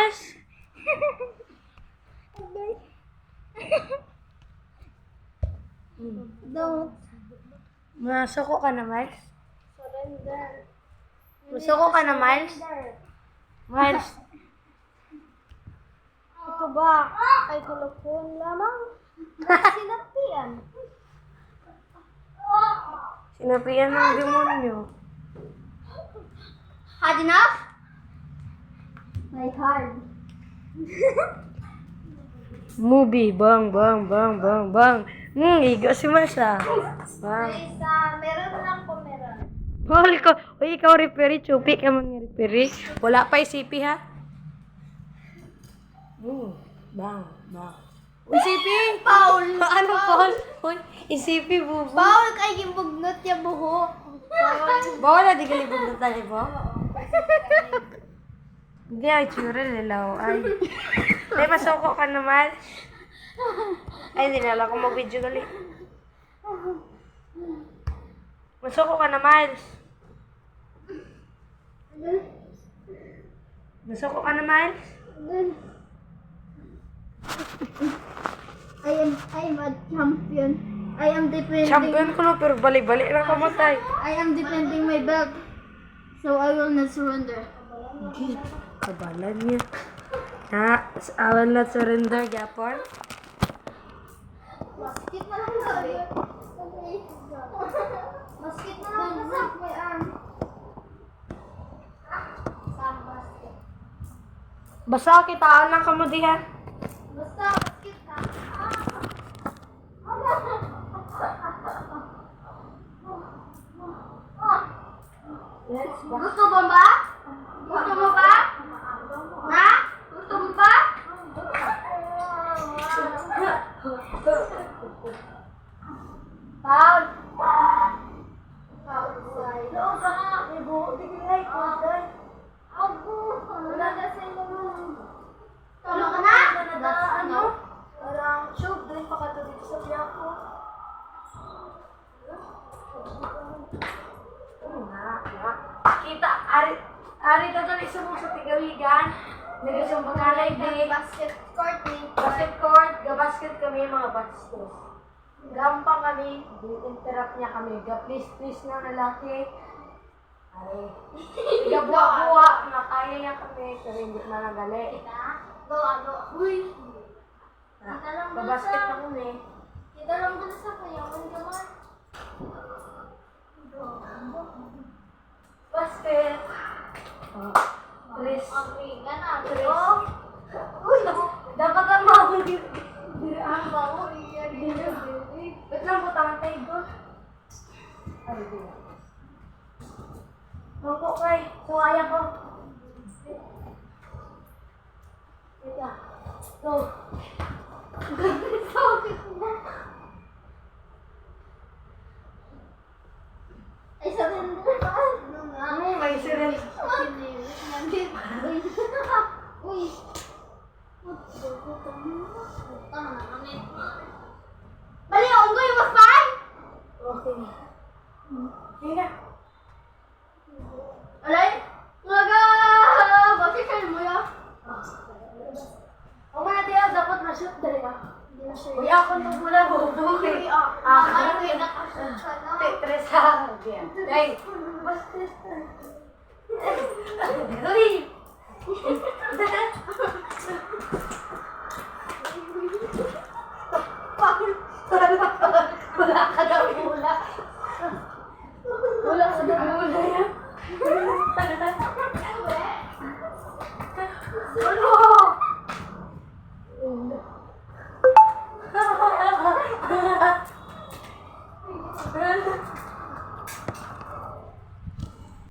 Miles? Don't Masuko ka na, Miles? surrender. Masuko ka na, Miles? Miles? Ito ba ay kulupon lamang? Sinapian. Sinapian ng demonyo. Hard enough? My hard. Movie. Bang, bang, bang, bang, bang. Igo si Masha. Bang. Meron lang po meron. Huli ko. Uy, ikaw referee. Chupi ka man nga referee. Wala pa isipi, ha? Bang, bang. Isipi! Paul! Ano, Paul? Uy, isipi, bubo. Paul kay gimbugnot niya buhok. Bawal na, di ka libog na tayo, bo? Hindi, ay, tsura, lalaw. Ay. Ay, masuko ka naman. Ay, hindi na lang kung mag-video gali. Masuko ka na, Miles. Masuko ka na, Miles. I am a champion. I am defending. Champion ko no, pero balik-balik na kamatay. I am defending my belt. So I will not surrender. Kabalan niya. Ha? I will not surrender, Japon. Basket na lang sabi. Basket na lang kasap my arm. Basket. Basta kitaan ng kamudihan. Basta basket ka. Gusto mo ba? Gusto mo ba? Ha? Gusto mo ba? Paul! Tulog ka na? Ano? Parang shoot, dali pa ka dito sa Piako. Kita, ari ka dali sa mga sa tigawigan. Nagasang pangalay di. Basket court ni. Basket court, gabasket kami mga bastos. Gampang kami, di-interrupt niya kami. Please na lalaki. Ay, igabuwa-buwa, nakaya niya kami, pero hindi na nagali. Go. Uy! Gabasket na kami. Kita lang dun sa kayaman naman. Basket. Tris. Oh! Uy, dapat ang mga diraan ba? Wait lang po, tangan tayo doon. Ay, di na. Mangko kay, suwaya ko. Wait lang. Go. Ay, surrender ka. Ano nga? May sirel. Uy! Bali, unggoy, was fine? Okay. Sige na. Alay? Talaga! Bakit kayo mo ya? O mga tiyaw, dapat ma-shoot dali ka. Hindi na sure. Uy, ako nung mula bubukin. Ay, may nakashoot ka na. Tres ha. Ay, basket. Uy!